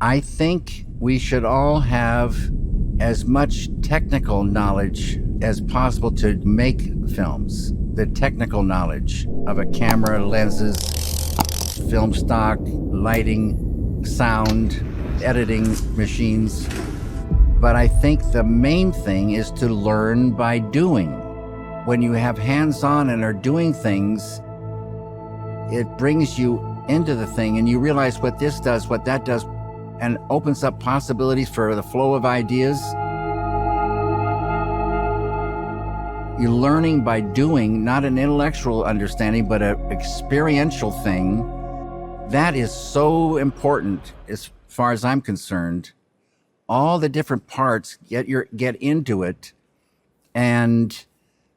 I think we should all have as much technical knowledge as possible to make films. The technical knowledge of a camera, lenses, film stock, lighting, sound, editing machines. But I think the main thing is to learn by doing. When you have hands-on and are doing things, it brings you into the thing and you realize what this does, what that does, and opens up possibilities for the flow of ideas. You're learning by doing, not an intellectual understanding, but an experiential thing. That is so important as far as I'm concerned. All the different parts, get into it. And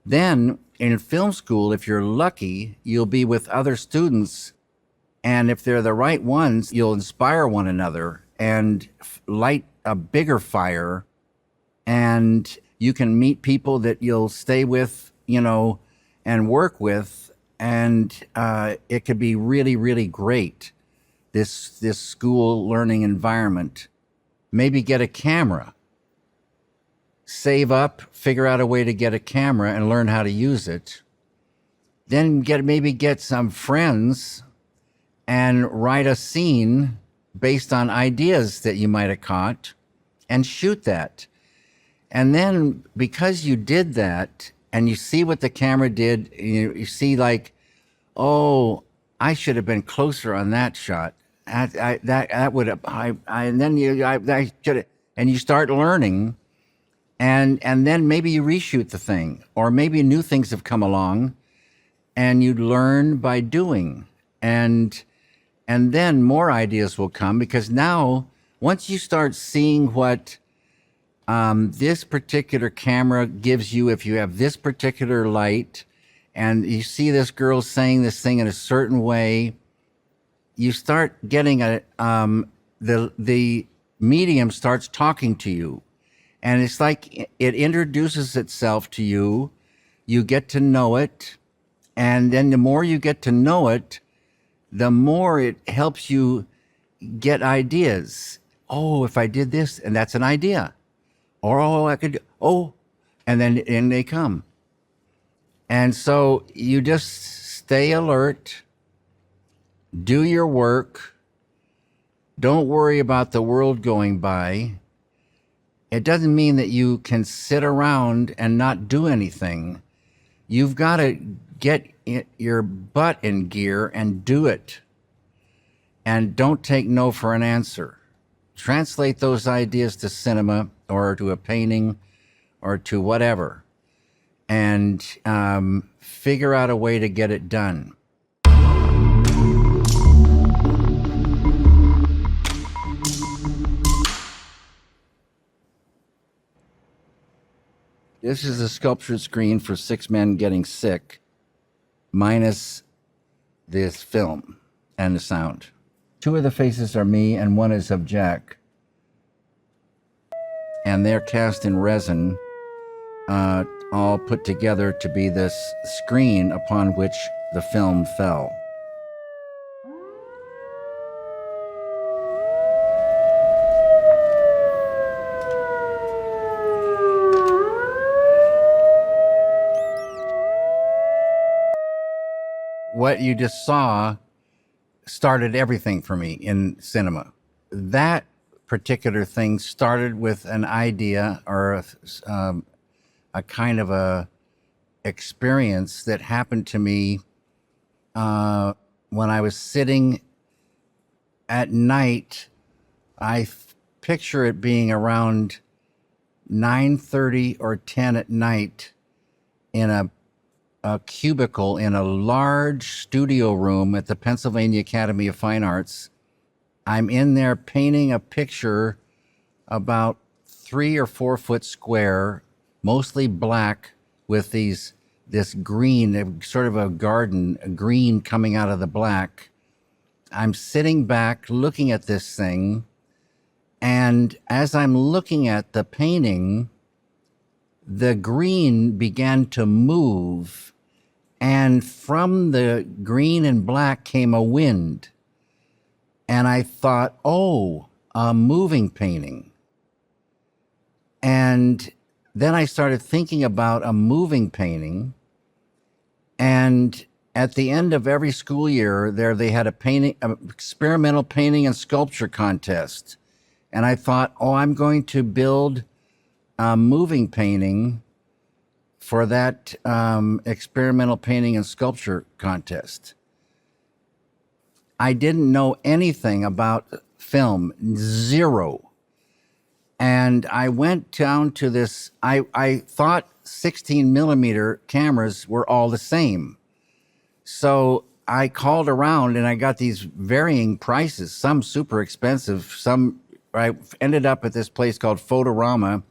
then in film school, if you're lucky, you'll be with other students. And if they're the right ones, you'll inspire one another and light a bigger fire. And you can meet people that you'll stay with, and work with. And it could be really, really great, this school learning environment. Maybe get a camera. Save up, figure out a way to get a camera and learn how to use it. Then maybe get some friends and write a scene based on ideas that you might have caught and shoot that. And then because you did that and you see what the camera did, you see like, oh, I should have been closer on that shot. That would have, and then I should have, and you start learning, and then maybe you reshoot the thing, or maybe new things have come along, and you learn by doing, and then more ideas will come, because now once you start seeing what this particular camera gives you, if you have this particular light, and you see this girl saying this thing in a certain way, you start getting the medium starts talking to you. And it's like it introduces itself to you. You get to know it. And then the more you get to know it, the more it helps you get ideas. Oh, if I did this, and that's an idea. Or, and then they come. And so you just stay alert, do your work, don't worry about the world going by. It doesn't mean that you can sit around and not do anything. You've got to get your butt in gear and do it. And don't take no for an answer. Translate those ideas to cinema or to a painting or to whatever. And figure out a way to get it done. This is a sculpture screen for 6 men getting sick, minus this film and the sound. 2 of the faces are me and 1 is of Jack. And they're cast in resin, all put together to be this screen upon which the film fell. What you just saw started everything for me in cinema. That particular thing started with an idea or a kind of a experience that happened to me when I was sitting at night. I picture it being around 9:30 or 10 at night in a cubicle in a large studio room at the Pennsylvania Academy of Fine Arts. I'm in there painting a picture about 3 or 4 foot square, mostly black, with this green, sort of a garden, a green coming out of the black. I'm sitting back looking at this thing, and as I'm looking at the painting, the green began to move, and from the green and black came a wind. And I thought, oh, moving painting. And then I started thinking about a moving painting. And at the end of every school year, they had an experimental painting and sculpture contest. And I thought, I'm going to build a moving painting for that experimental painting and sculpture contest. I didn't know anything about film, zero. And I went down to this, I thought 16 millimeter cameras were all the same. So I called around and I got these varying prices, some super expensive, some, I ended up at this place called Photorama,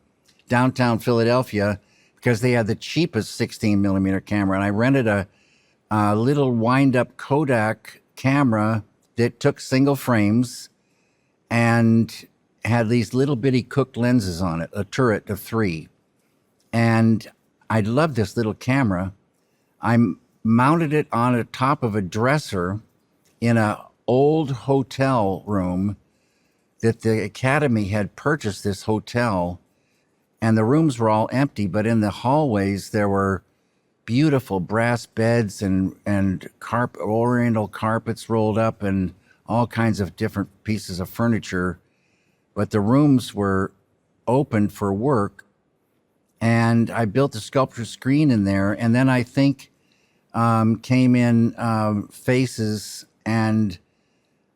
downtown Philadelphia, because they had the cheapest 16 millimeter camera. And I rented a little wind up Kodak camera that took single frames and had these little bitty cooked lenses on it, a turret of 3. And I loved this little camera. I mounted it on the top of a dresser in an old hotel room that the Academy had purchased, this hotel, and the rooms were all empty, but in the hallways there were beautiful brass beds and oriental carpets rolled up and all kinds of different pieces of furniture. But the rooms were open for work, and I built a sculpture screen in there. And then I think came in faces and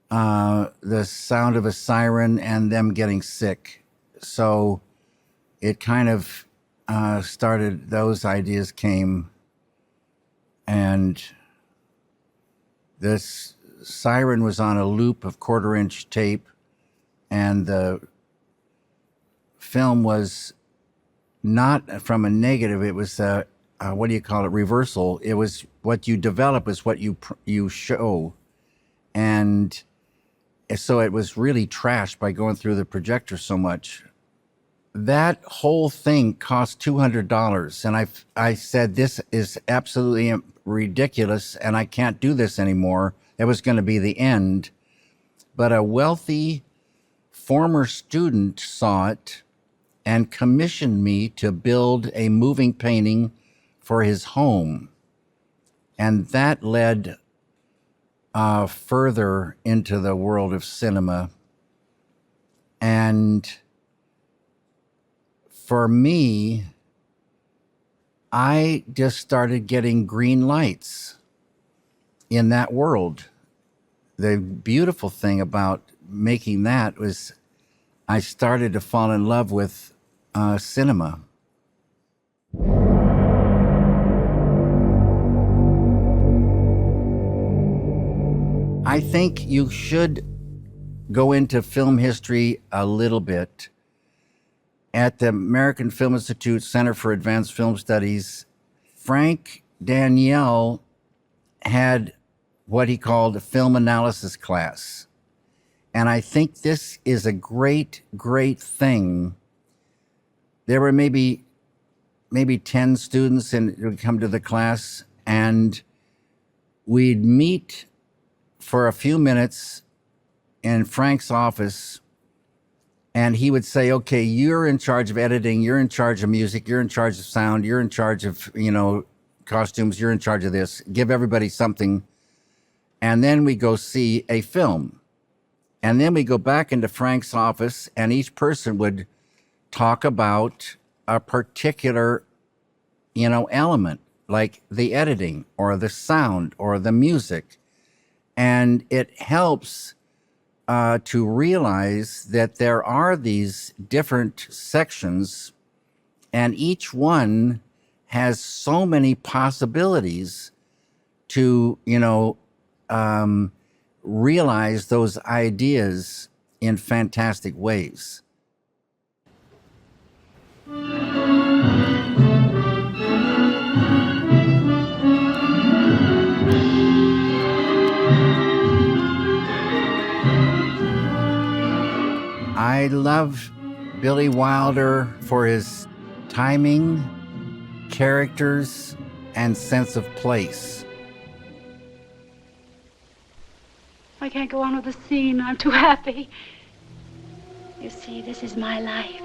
the sound of a siren and them getting sick. So it kind of started, those ideas came, and this siren was on a loop of 1/4-inch tape, and the film was not from a negative, it was what do you call it, reversal. It was what you develop is what you show. And so it was really trashed by going through the projector so much. That whole thing cost $200. And I said, this is absolutely ridiculous and I can't do this anymore. It was going to be the end. But a wealthy former student saw it and commissioned me to build a moving painting for his home. And that led further into the world of cinema. And for me, I just started getting green lights in that world. The beautiful thing about making that was I started to fall in love with cinema. I think you should go into film history a little bit. At the American Film Institute Center for Advanced Film Studies, Frank Daniel had what he called a film analysis class. And I think this is a great, great thing. There were maybe 10 students and would come to the class, and we'd meet for a few minutes in Frank's office, and he would say, okay, you're in charge of editing, you're in charge of music, you're in charge of sound, you're in charge of, costumes, you're in charge of this. Give everybody something. And then we go see a film. And then we go back into Frank's office, and each person would talk about a particular, element, like the editing or the sound or the music. And it helps to realize that there are these different sections, and each one has so many possibilities to, realize those ideas in fantastic ways. I love Billy Wilder for his timing, characters, and sense of place. I can't go on with the scene. I'm too happy. You see, this is my life.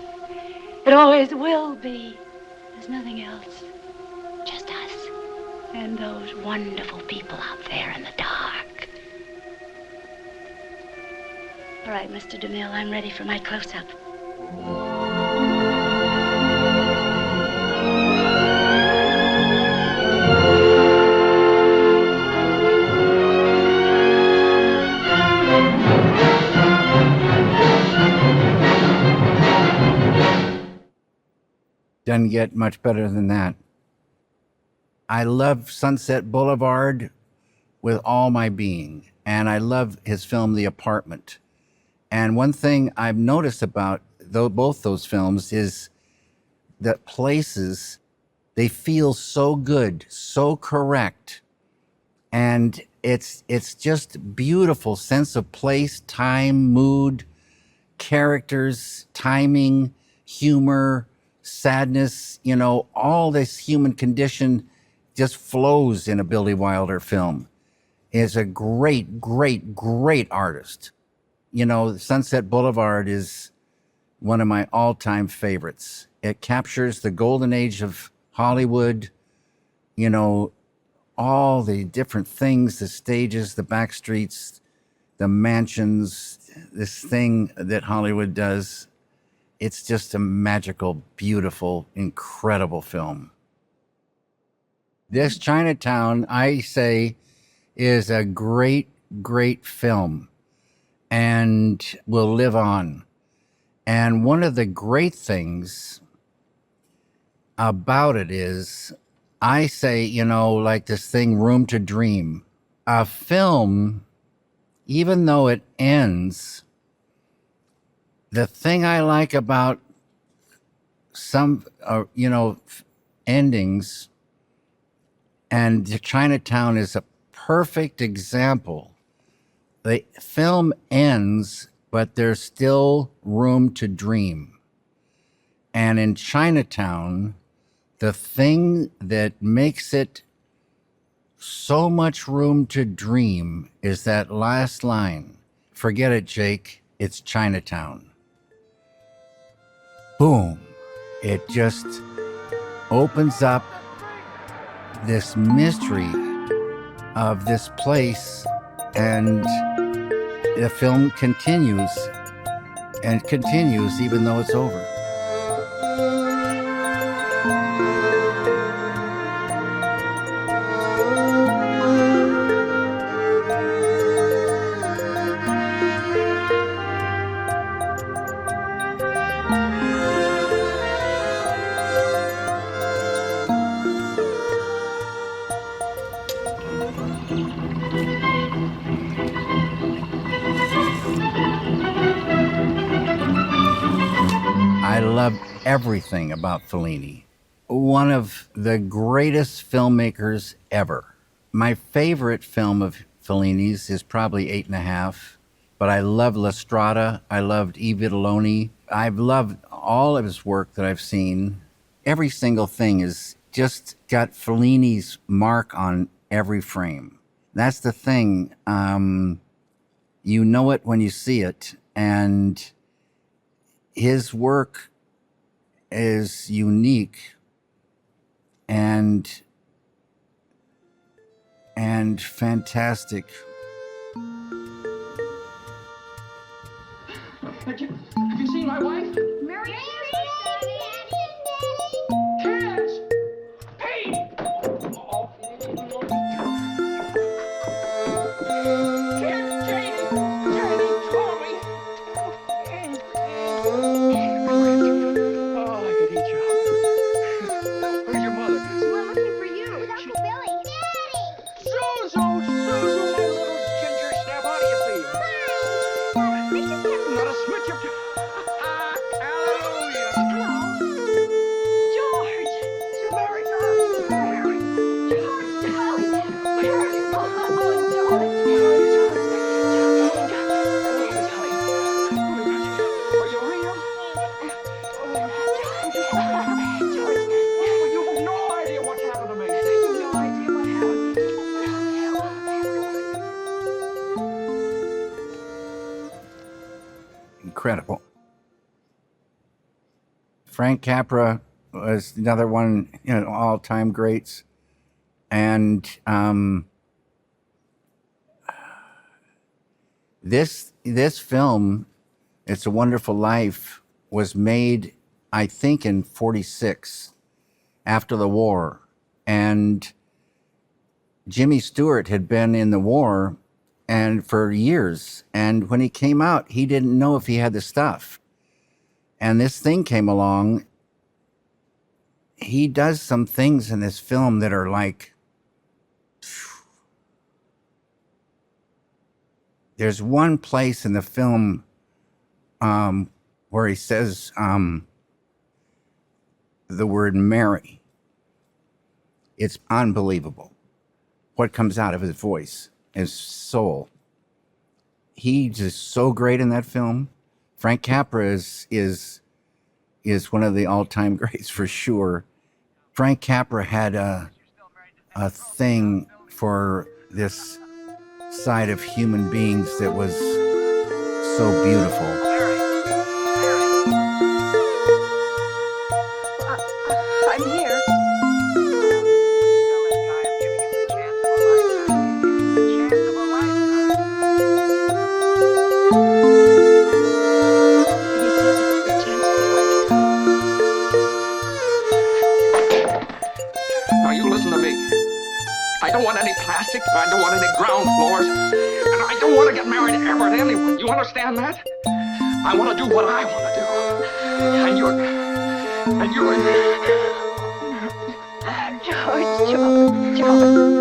It always will be. There's nothing else. Just us. And those wonderful people out there in the dark. All right, Mr. DeMille, I'm ready for my close-up. Doesn't get much better than that. I love Sunset Boulevard with all my being, and I love his film The Apartment. And one thing I've noticed about both those films is that places, they feel so good, so correct, and it's just beautiful sense of place, time, mood, characters, timing, humor, sadness, you know, all this human condition just flows in a Billy Wilder film. Is a great, great, great artist. You know, Sunset Boulevard is one of my all-time favorites. It captures the golden age of Hollywood, you know, all the different things, the stages, the back streets, the mansions, this thing that Hollywood does. It's just a magical, beautiful, incredible film. This Chinatown, I say, is a great, great film and will live on. And one of the great things about it is, I say, you know, like this thing, Room to Dream. A film, even though it ends, the thing I like about some, you know, endings, and Chinatown is a perfect example. The film ends, but there's still room to dream. And in Chinatown, the thing that makes it so much room to dream is that last line. Forget it, Jake. It's Chinatown. Boom. It just opens up this mystery of this place, and the film continues and continues even though it's over. I love everything about Fellini. One of the greatest filmmakers ever. My favorite film of Fellini's is probably 8.5, but I love La Strada. I loved I Vitelloni. I've loved all of his work that I've seen. Every single thing is just got Fellini's mark on every frame. That's the thing. You know it when you see it, and his work is unique and fantastic. Have you seen my wife? Mary? Kids! Hey! Oh. Kids, Janie! Janie, call me! Oh, I could eat you. Where's your mother? We're looking for you. With Uncle Billy. Daddy! Suzu, my little ginger snap, how do you feel? Fine. They just kept... Not a smidge of... Hallelujah! George! Mary! Are you real? You have no idea what's happened to me. No idea what happened. Incredible. Frank Capra was another one, all-time greats. And this film, It's a Wonderful Life, was made, I think, in 46, after the war. And Jimmy Stewart had been in the war and for years. And when he came out, he didn't know if he had the stuff. And this thing came along. He does some things in this film that are like, there's one place in the film where he says the word Mary. It's unbelievable what comes out of his voice, his soul. He's just so great in that film. Frank Capra is one of the all-time greats for sure. Frank Capra had a thing for this side of human beings that was so beautiful. I'm here. Now you listen to me. I don't want any plastic, I don't want any ground floors, and I don't want to get married ever to anyone. You understand that? I want to do what I want to do. And you're... George.